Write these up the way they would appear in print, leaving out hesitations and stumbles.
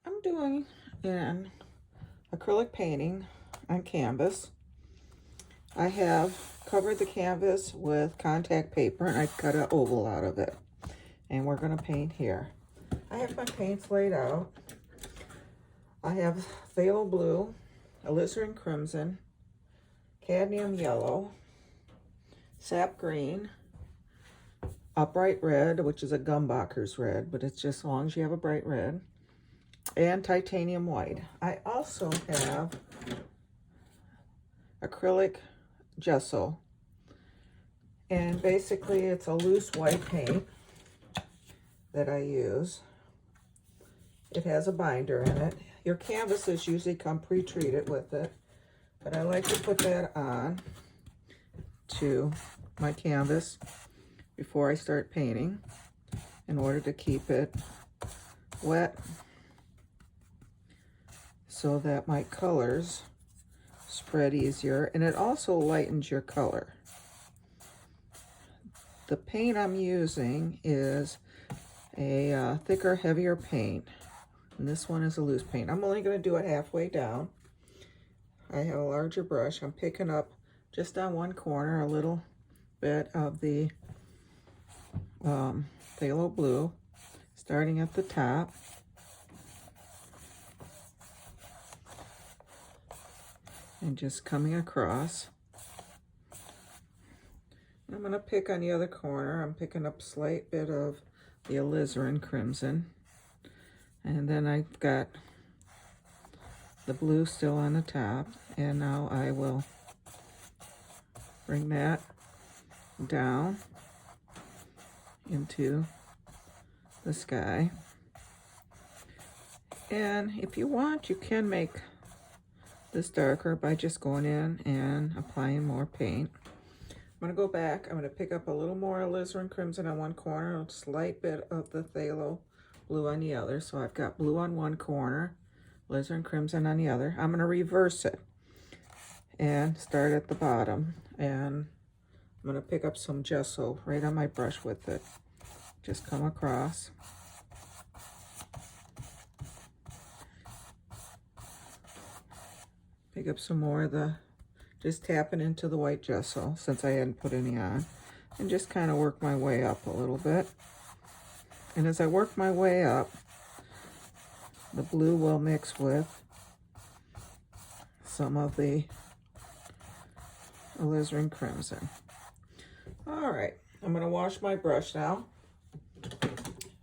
I'm doing an acrylic painting on canvas. I have covered the canvas with contact paper and I cut an oval out of it. And we're going to paint here. I have my paints laid out. I have phthalo blue, alizarin crimson, cadmium yellow, sap green, upright red, which is a Gumbacher's red, but it's just as long as you have a bright red, and titanium white. I also have acrylic gesso, and basically it's a loose white paint that I use. It has a binder in it. Your canvases usually come pre-treated with it, but I like to put that on to my canvas before I start painting in order to keep it wet so that my colors spread easier, and it also lightens your color. The paint I'm using is a thicker, heavier paint, and this one is a loose paint. I'm only going to do it halfway down. I have a larger brush. I'm picking up just on one corner a little bit of the phthalo blue, starting at the top. And just coming across. I'm going to pick on the other corner. I'm picking up a slight bit of the alizarin crimson. And then I've got the blue still on the top. And now I will bring that down into the sky. And if you want, you can make this darker by just going in and applying more paint. I'm going to go back. I'm going to pick up a little more alizarin crimson on one corner, a slight bit of the phthalo blue on the other. So I've got blue on one corner, alizarin crimson on the other. I'm going to reverse it and start at the bottom. And I'm going to pick up some gesso right on my brush with it. Just come across. Pick up some more of the, just tapping into the white gesso since I hadn't put any on, and just kind of work my way up a little bit. And as I work my way up, the blue will mix with some of the alizarin crimson. All right, I'm going to wash my brush now,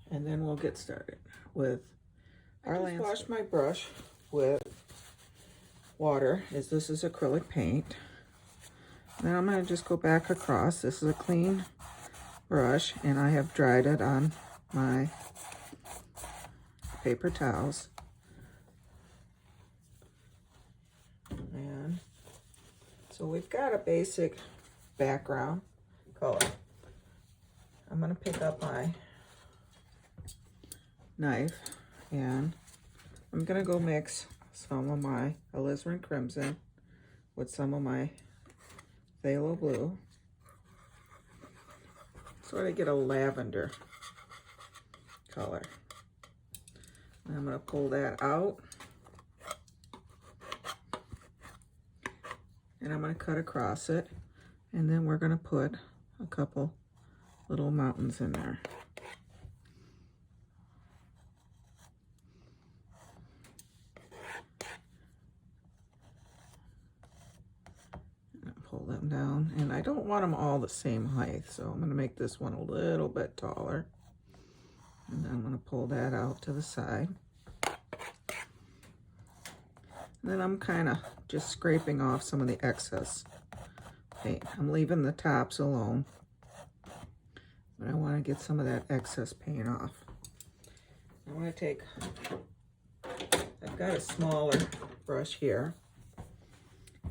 and then we'll get started with our landscape. I just washed my brush with water, as this is acrylic paint. Then I'm going to just go back across. This is a clean brush, and I have dried it on my paper towels. And so we've got a basic background color. I'm going to pick up my knife, and I'm going to go mix some of my alizarin crimson with some of my phthalo blue. Sort of get a lavender color. And I'm going to pull that out. And I'm going to cut across it. And then we're going to put a couple little mountains in there. Pull them down, and I don't want them all the same height, so I'm going to make this one a little bit taller, and then I'm going to pull that out to the side. And then I'm kind of just scraping off some of the excess paint. I'm leaving the tops alone, but I want to get some of that excess paint off. I'm going to take, I've got a smaller brush here,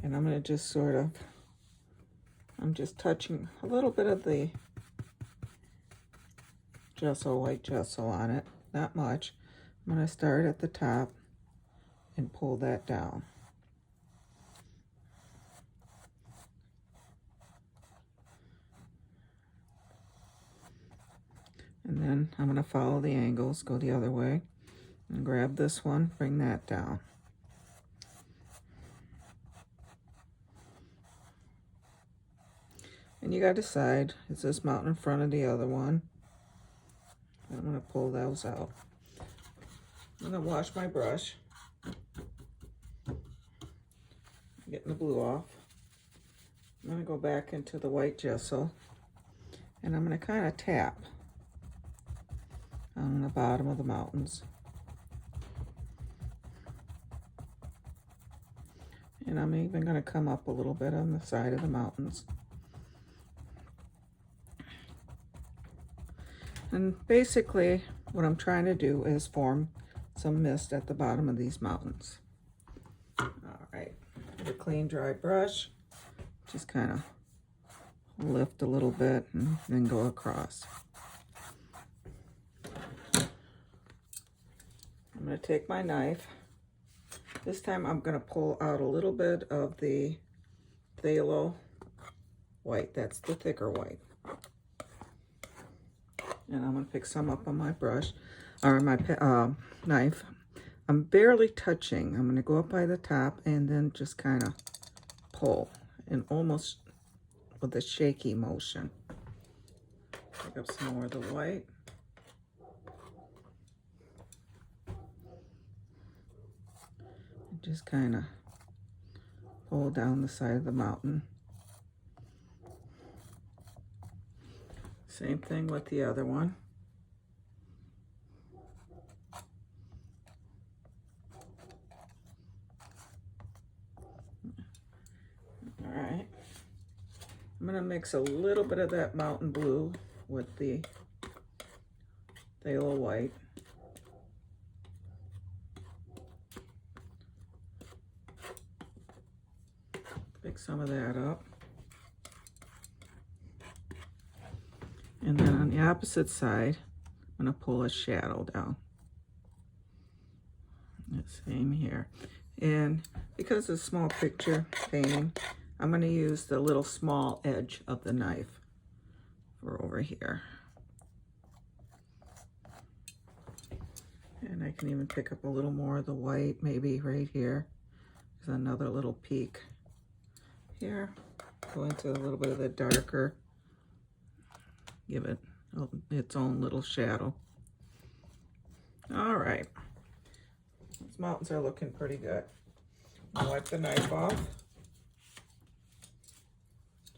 and I'm going to just sort of, I'm just touching a little bit of the gesso, white gesso on it, not much. I'm going to start at the top and pull that down. And then I'm going to follow the angles, go the other way. And grab this one, bring that down. And you got to decide, is this mountain in front of the other one? I'm going to pull those out. I'm going to wash my brush. Getting the blue off. I'm going to go back into the white gesso. And I'm going to kind of tap on the bottom of the mountains. And I'm even going to come up a little bit on the side of the mountains. And basically, what I'm trying to do is form some mist at the bottom of these mountains. All right, with a clean, dry brush, just kind of lift a little bit and then go across. I'm going to take my knife. This time I'm going to pull out a little bit of the phthalo white. That's the thicker white. And I'm going to pick some up on my brush, or my knife. I'm barely touching. I'm going to go up by the top and then just kind of pull, and almost with a shaky motion. Pick up some more of the white. And just kind of pull down the side of the mountain. Same thing with the other one. All right. I'm going to mix a little bit of that mountain blue with the phthalo white. Pick some of that up. And then on the opposite side, I'm going to pull a shadow down. Same here. And because it's a small picture painting, I'm going to use the little small edge of the knife for over here. And I can even pick up a little more of the white, maybe right here. There's another little peak here. Go into a little bit of the darker. Give it its own little shadow. All right. These mountains are looking pretty good. I'll wipe the knife off.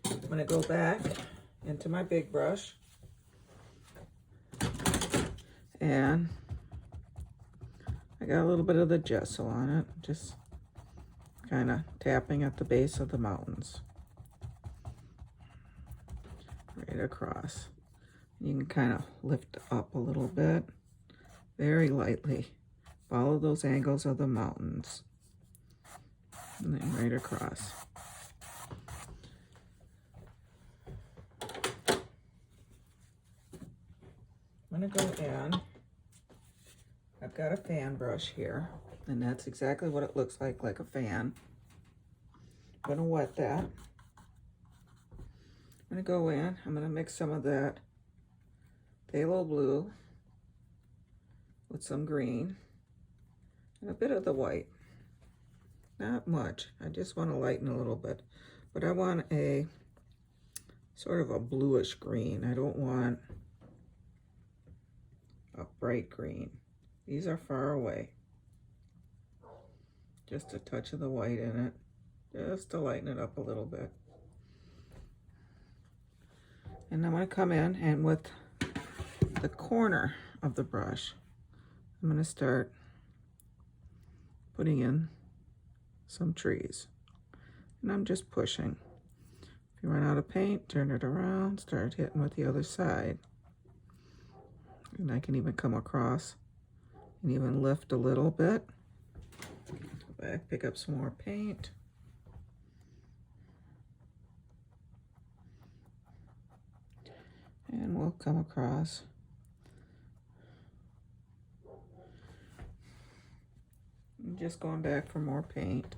I'm going to go back into my big brush. And I got a little bit of the gesso on it. Just kind of tapping at the base of the mountains. Right across. You can kind of lift up a little bit, very lightly. Follow those angles of the mountains. And then right across. I'm going to go in. I've got a fan brush here, and that's exactly what it looks like a fan. I'm going to wet that. I'm going to go in. I'm going to mix some of that phthalo blue with some green and a bit of the white. Not much. I just want to lighten a little bit. But I want a sort of a bluish green. I don't want a bright green. These are far away. Just a touch of the white in it, just to lighten it up a little bit. And I'm going to come in and with the corner of the brush, I'm going to start putting in some trees. And I'm just pushing. If you run out of paint, turn it around, start hitting with the other side. And I can even come across and even lift a little bit. Go back, pick up some more paint. And we'll come across. I'm just going back for more paint.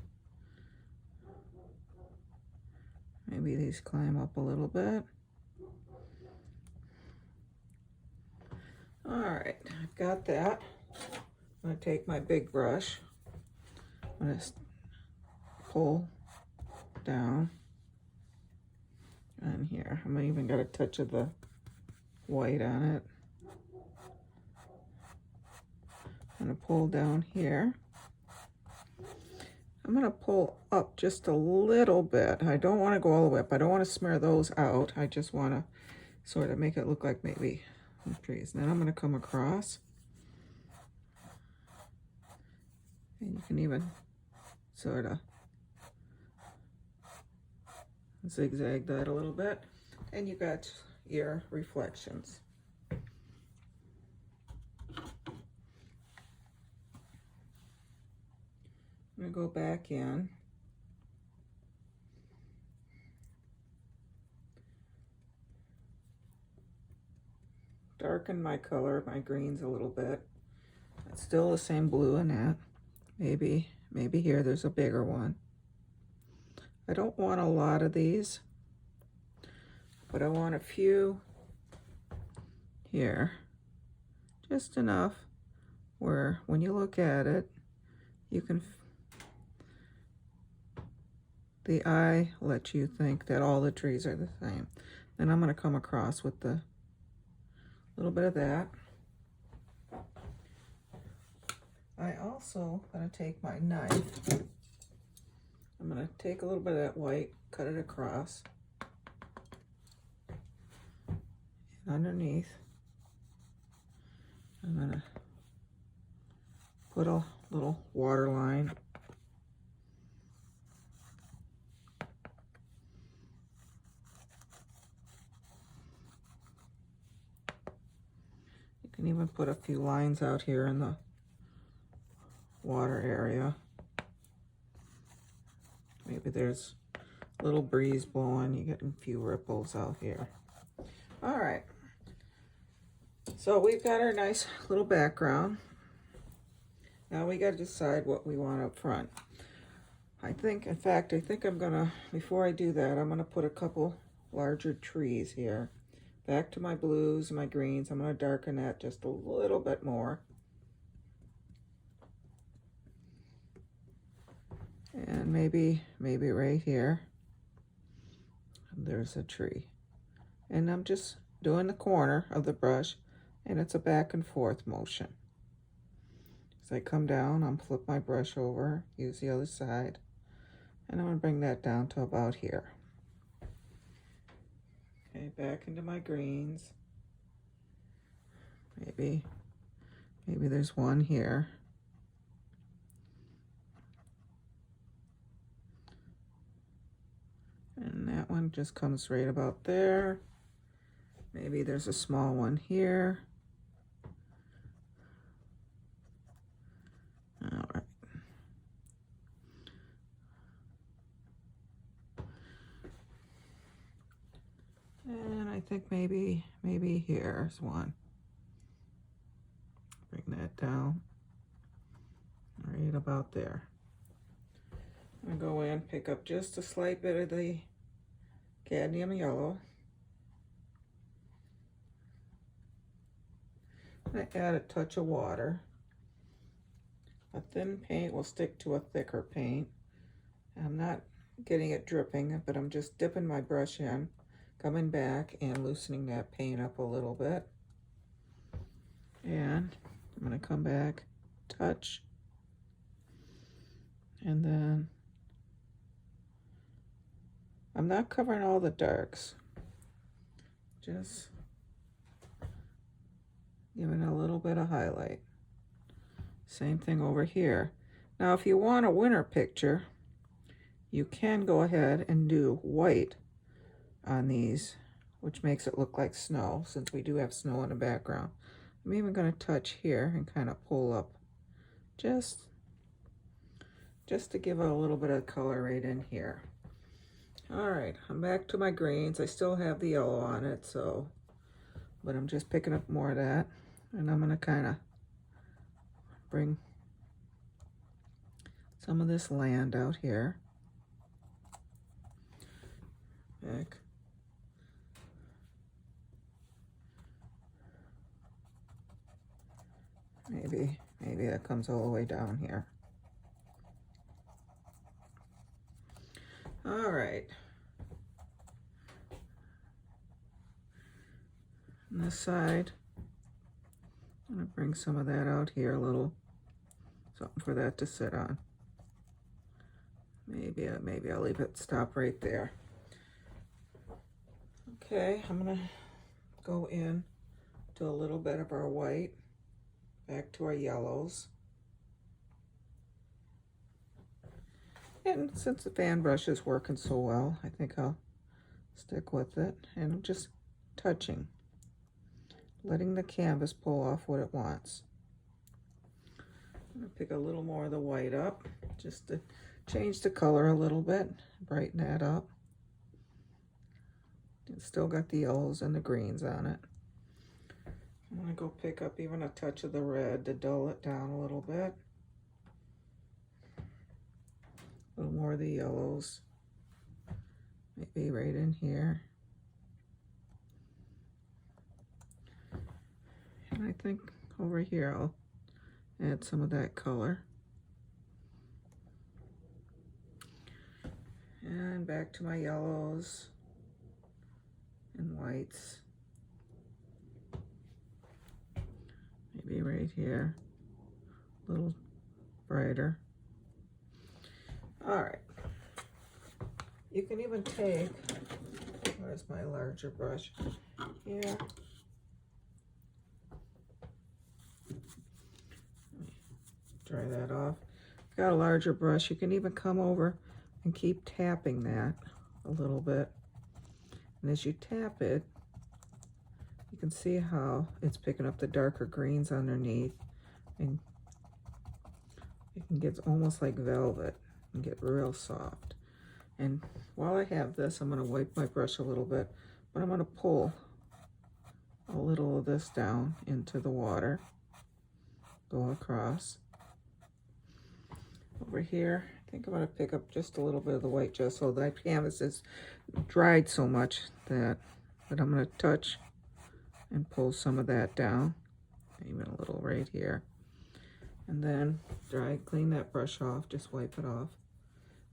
Maybe these climb up a little bit. All right, I've got that. I'm I'm going to take my big brush. I'm going to pull down on here. I'm even got a touch of the white on it. I'm going to pull down here. I'm going to pull up just a little bit. I don't want to go all the way up. I don't want to smear those out. I just want to sort of make it look like maybe some trees. And then I'm going to come across. And you can even sort of zigzag that a little bit. And you got your reflections. I'm going to go back in. Darken my color, my greens a little bit. It's still the same blue in that. Maybe here there's a bigger one. I don't want a lot of these, but I want a few here. Just enough where when you look at it, you can, the eye lets you think that all the trees are the same. Then I'm going to come across with the little bit of that. I also going to take my knife. I'm going to take a little bit of that white, cut it across. And underneath, I'm going to put a little water line. You can even put a few lines out here in the water area. Maybe there's a little breeze blowing, you get a few ripples out here. All right, so we've got our nice little background. Now we got to decide what we want up front. I think I'm gonna, before I do that, I'm gonna put a couple larger trees here. Back to my blues, my greens, I'm gonna darken that just a little bit more. And maybe right here, there's a tree. And I'm just doing the corner of the brush, and it's a back and forth motion. As I come down, I'm flip my brush over, use the other side, and I'm gonna bring that down to about here. Okay, back into my greens. Maybe there's one here. And that one just comes right about there. Maybe there's a small one here. All right. And I think maybe here's one. Bring that down right about there. I'm gonna go in, pick up just a slight bit of the cadmium yellow. I'm gonna add a touch of water. A thin paint will stick to a thicker paint. I'm not getting it dripping, but I'm just dipping my brush in, coming back and loosening that paint up a little bit. And I'm gonna come back, touch, and then I'm not covering all the darks, just giving a little bit of highlight. Same thing over here. Now, if you want a winter picture, you can go ahead and do white on these, which makes it look like snow, since we do have snow in the background. I'm even going to touch here and kind of pull up just to give it a little bit of color right in here. All right, I'm back to my greens. I still have the yellow on it, but I'm just picking up more of that, and I'm going to kind of bring some of this land out here. Back. Maybe Maybe that comes all the way down here. All right. On this side, I'm gonna bring some of that out here a little, something for that to sit on. Maybe I'll leave it stop right there. Okay, I'm gonna go in to a little bit of our white, back to our yellows. And since the fan brush is working so well, I think I'll stick with it. And I'm just touching, letting the canvas pull off what it wants. I'm gonna pick a little more of the white up, just to change the color a little bit, brighten that up. It's still got the yellows and the greens on it. I'm gonna go pick up even a touch of the red to dull it down a little bit. A little more of the yellows, maybe right in here. And I think over here I'll add some of that color. And back to my yellows and whites. Maybe right here, a little brighter. All right, you can even take, where's my larger brush? Here. Dry that off. Got a larger brush, you can even come over and keep tapping that a little bit. And as you tap it, you can see how it's picking up the darker greens underneath, and it can get almost like velvet and get real soft. And while I have this, I'm going to wipe my brush a little bit, but I'm going to pull a little of this down into the water, go across. Over here, I think I'm going to pick up just a little bit of the white gesso. That canvas is dried so much that I'm going to touch and pull some of that down, even a little right here. And then clean that brush off, just wipe it off.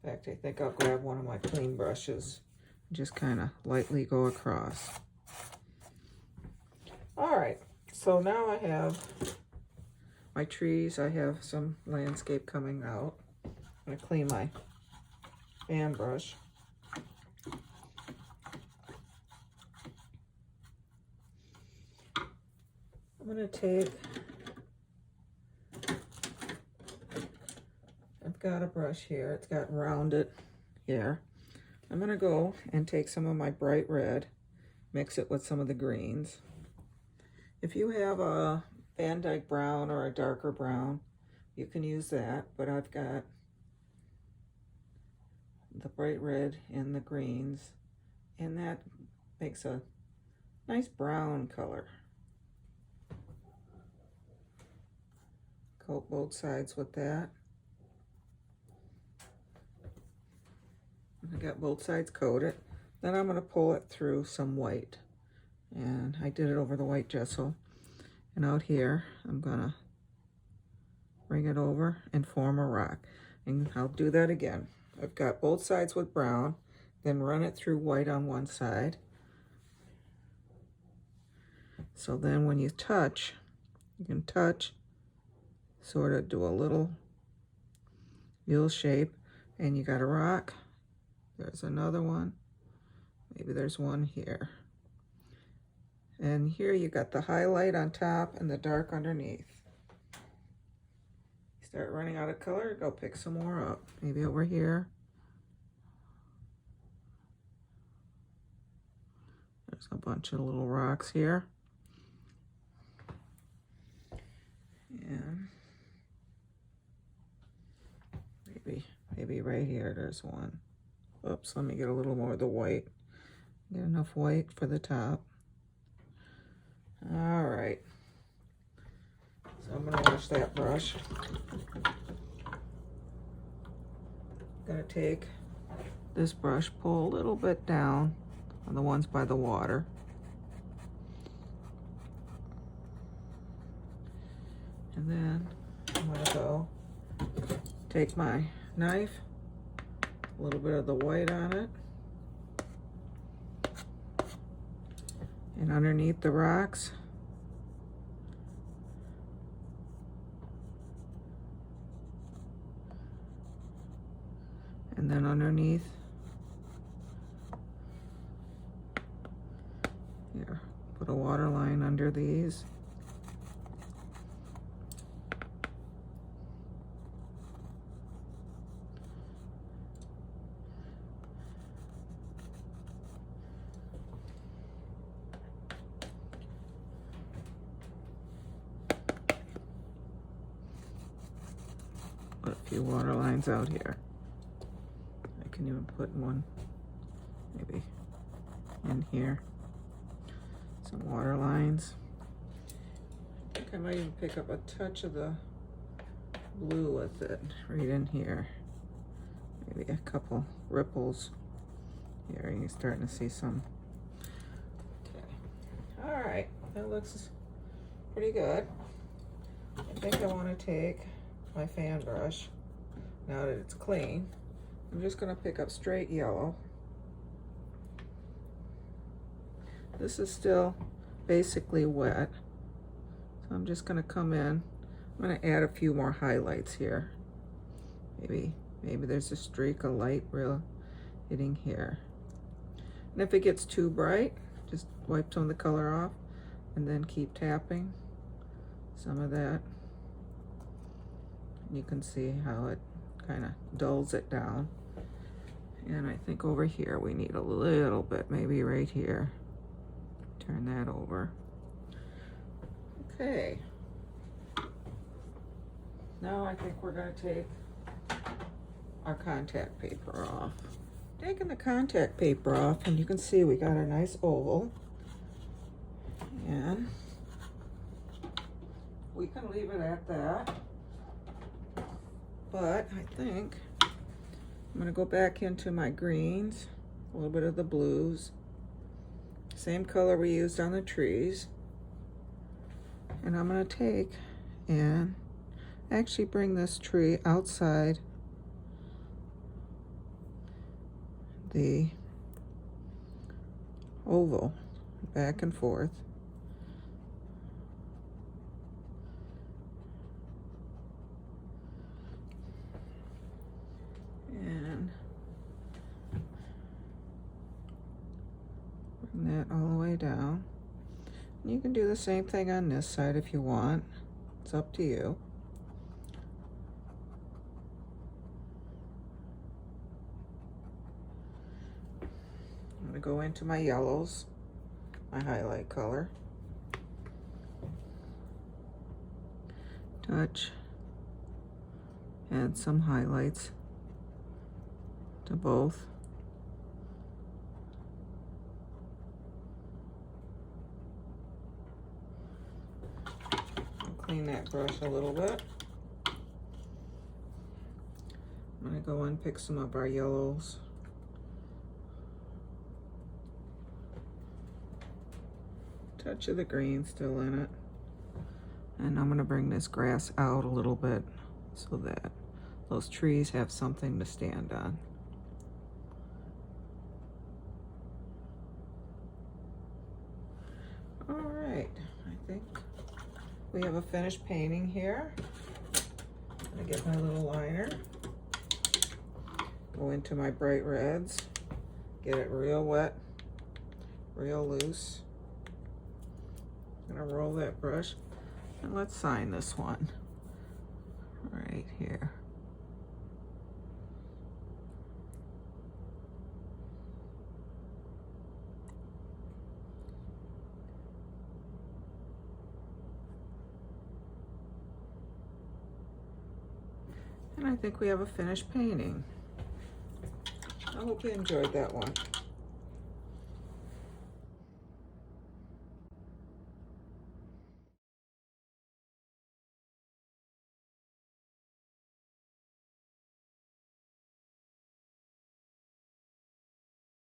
In fact, I think I'll grab one of my clean brushes and just kind of lightly go across. All right, so now I have my trees. I have some landscape coming out. I'm gonna clean my fan brush. I'm gonna take, I've got a brush here, it's got rounded here. I'm gonna go and take some of my bright red, mix it with some of the greens. If you have a Van Dyke brown or a darker brown, you can use that, but I've got the bright red and the greens, and that makes a nice brown color. Coat both sides with that. I got both sides coated. Then I'm going to pull it through some white, and I did it over the white gesso. And out here, I'm going to bring it over and form a rock. And I'll do that again. I've got both sides with brown, then run it through white on one side. So then when you touch, you can touch, sort of do a little mule shape, and you got a rock. There's another one. Maybe there's one here. And here you got the highlight on top and the dark underneath. You start running out of color, go pick some more up. Maybe over here. There's a bunch of little rocks here. And maybe right here there's one. Oops, let me get a little more of the white. Get enough white for the top. All right. So I'm gonna wash that brush. Gonna take this brush, pull a little bit down on the ones by the water. And then Take my knife, a little bit of the white on it, and underneath the rocks, and then underneath here, put a water line under these. Put a few water lines out here. I can even put one maybe in here. Some water lines. I think I might even pick up a touch of the blue with it right in here. Maybe a couple ripples here. You're starting to see some. Okay. All right, that looks pretty good. I think I want to take my fan brush, now that it's clean. I'm just going to pick up straight yellow. This is still basically wet, so I'm just going to come in. I'm going to add a few more highlights here. Maybe there's a streak of light real hitting here. And if it gets too bright, just wipe some of the color off and then keep tapping some of that. You can see how it kind of dulls it down. And I think over here we need a little bit, maybe right here. Turn that over. Okay. Now I think we're going to take our contact paper off. Taking the contact paper off, and you can see we got a nice oval. And we can leave it at that. But I think I'm going to go back into my greens, a little bit of the blues, same color we used on the trees. And I'm going to take and actually bring this tree outside the oval, back and forth. And bring that all the way down. You can do the same thing on this side if you want. It's up to you. I'm going to go into my yellows, my highlight color. Touch. Add some highlights to both. I'll clean that brush a little bit. I'm going to go and pick some of our yellows. Touch of the green still in it. And I'm going to bring this grass out a little bit so that those trees have something to stand on. All right, I think we have a finished painting here. I'm going to get my little liner, go into my bright reds, get it real wet, real loose. I'm going to roll that brush, and let's sign this one right here. And I think we have a finished painting. I hope you enjoyed that one.